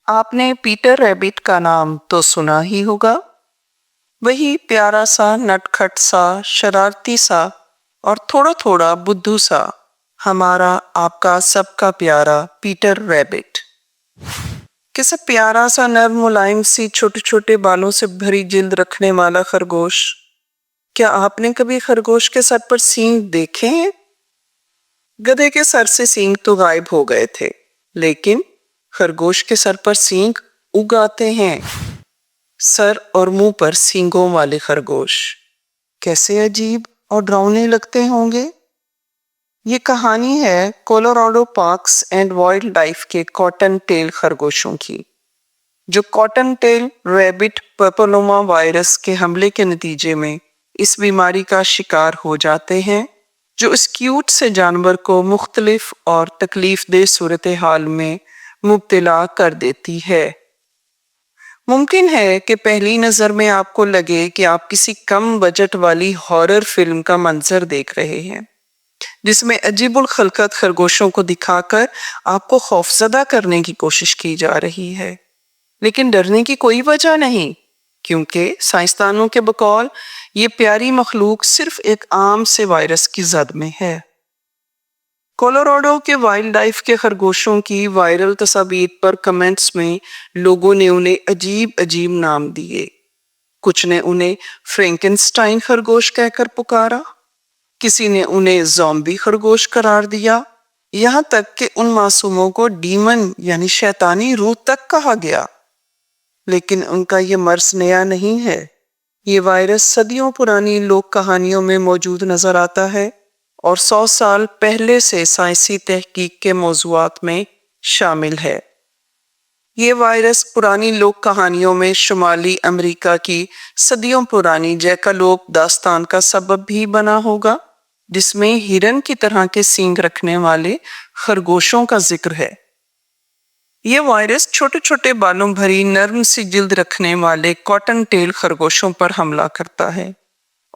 आपने Peter rabbit का नाम तो सुना ही होगा। वही प्यारा सा, नटखट सा, शरारती सा और थोड़ा थोड़ा बुद्धू सा, हमारा आपका सबका प्यारा पीटर रैबिट। कैसा प्यारा सा, नर्म मुलायम सी, छोटे छोटे बालों से भरी जिल्द रखने वाला खरगोश। क्या आपने कभी खरगोश के सर पर सींग देखे हैं? गधे के सर से सींग तो गायब हो गए थे, लेकिन खरगोश के सर पर सींग उग आते हैं। सर और मुंह पर सींगों वाले खरगोश कैसे अजीब और डरावने लगते होंगे। ये कहानी है Colorado parks and wildlife cottontail टेल खरगोशों की, जो cottontail rabbit papilloma virus के हमले के नतीजे में इस बीमारी का शिकार हो जाते हैं, जो इस क्यूट से जानवर को मुख्तलिफ और तकलीफदेह सूरत हाल में मुब्तला कर देती है। मुमकिन है कि पहली नज़र में आपको लगे कि आप किसी कम बजट वाली हॉरर फिल्म का मंजर देख रहे हैं, जिसमें अजीबुल खलकत खरगोशों को दिखाकर आपको खौफजदा करने की कोशिश की जा रही है। लेकिन डरने की कोई वजह नहीं, क्योंकि साइंसदानों के बकौल ये प्यारी मखलूक सिर्फ एक आम से वायरस की जद में है। कोलोराडो के वाइल्ड लाइफ के खरगोशों की वायरल तस्वीर पर कमेंट्स में लोगों ने उन्हें अजीब अजीब नाम दिए। कुछ ने उन्हें फ्रैंकेनस्टाइन खरगोश कहकर पुकारा, किसी ने उन्हें ज़ॉम्बी खरगोश करार दिया, यहाँ तक कि उन मासूमों को डीमन यानी शैतानी रूह तक कहा गया। लेकिन उनका ये मर्ज नया नहीं है। ये वायरस सदियों पुरानी लोक कहानियों में मौजूद नजर आता है और 100 साल पहले से साइंसी तहकीक के मौज़ूआत में शामिल है। ये वायरस पुरानी लोक कहानियों में शुमाली अमेरिका की सदियों पुरानी जैकालोप दास्तान का सबब भी बना होगा, जिसमें हिरन की तरह के सींग रखने वाले खरगोशों का जिक्र है। ये वायरस छोटे छोटे बालों भरी नर्म सी जिल्द रखने वाले कॉटन टेल खरगोशों पर हमला करता है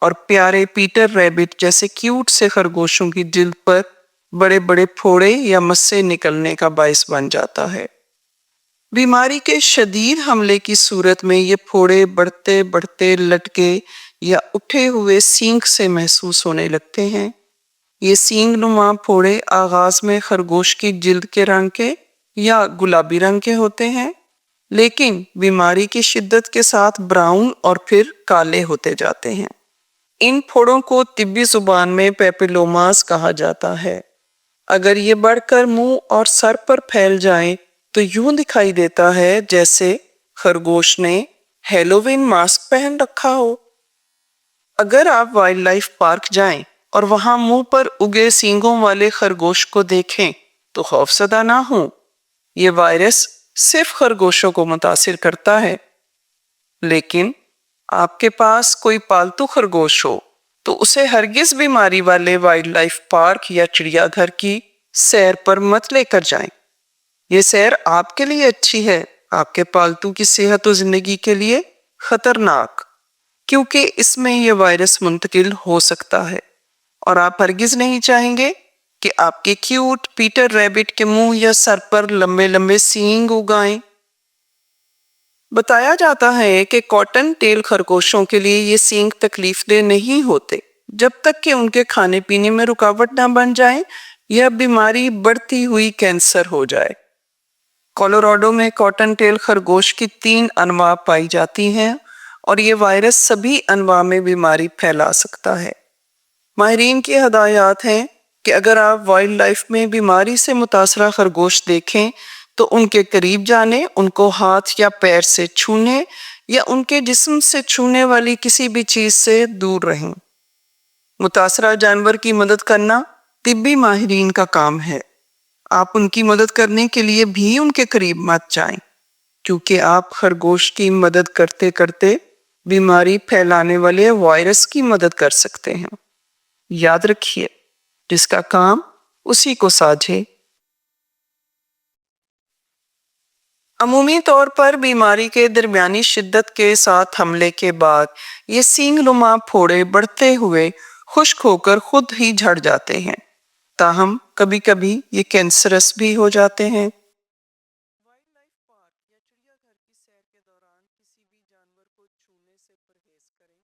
और प्यारे पीटर रैबिट जैसे क्यूट से खरगोशों की जिल्द पर बड़े बड़े फोड़े या मस्से निकलने का बायस बन जाता है। बीमारी के शदीद हमले की सूरत में ये फोड़े बढ़ते बढ़ते लटके या उठे हुए सींग से महसूस होने लगते हैं। ये सींग नुमा फोड़े आगाज में खरगोश की जिल्द के रंग के या गुलाबी रंग के होते हैं, लेकिन बीमारी की शिद्दत के साथ ब्राउन और फिर काले होते जाते हैं। इन फोड़ों को तिब्बी जुबान में पेपिलोमास कहा जाता है। अगर ये बढ़कर मुंह और सर पर फैल जाएं, तो यूं दिखाई देता है जैसे खरगोश ने हैलोवीन मास्क पहन रखा हो। अगर आप वाइल्ड लाइफ पार्क जाएं और वहां मुंह पर उगे सींगों वाले खरगोश को देखें, तो खौफजदा ना हो। ये वायरस सिर्फ खरगोशों को मुतासिर करता है, लेकिन आपके पास कोई पालतू खरगोश हो तो उसे हरगिज बीमारी वाले वाइल्ड लाइफ पार्क या चिड़ियाघर की सैर पर मत लेकर जाएं। ये सैर आपके लिए अच्छी है, आपके पालतू की सेहत और जिंदगी के लिए खतरनाक, क्योंकि इसमें यह वायरस मुंतकिल हो सकता है और आप हरगिज नहीं चाहेंगे कि आपके क्यूट पीटर रैबिट के मुंह या सर पर लंबे लंबे सींग उगाएं। बताया जाता है कि कॉटन टेल खरगोशों के लिए ये सींग तकलीफदेह नहीं होते, जब तक कि उनके खाने पीने में रुकावट ना बन जाए या बीमारी बढ़ती हुई कैंसर हो जाए। कोलोराडो में कॉटन टेल खरगोश की 3 अनवा पाई जाती हैं और ये वायरस सभी अनवा में बीमारी फैला सकता है। माहिरीन की हदायत हैं कि अगर आप वाइल्ड लाइफ में बीमारी से मुतासरा खरगोश देखें तो उनके करीब जाने, उनको हाथ या पैर से छूने या उनके जिस्म से छूने वाली किसी भी चीज से दूर रहें। मुतासरा जानवर की मदद करना तिब्बी माहिरीन का काम है। आप उनकी मदद करने के लिए भी उनके करीब मत जाएं, क्योंकि आप खरगोश की मदद करते करते बीमारी फैलाने वाले वायरस की मदद कर सकते हैं। याद रखिए, जिसका काम उसी को साझे। अमूमी तौर पर बीमारी के दरमियानी शिद्दत के साथ हमले के बाद ये सींग-नुमा फोड़े बढ़ते हुए खुश्क होकर खुद ही झड़ जाते हैं, ताहम कभी कभी ये कैंसरस भी हो जाते हैं। سیر کے دوران کسی بھی جانور کو چھونے سے پرہیز کریں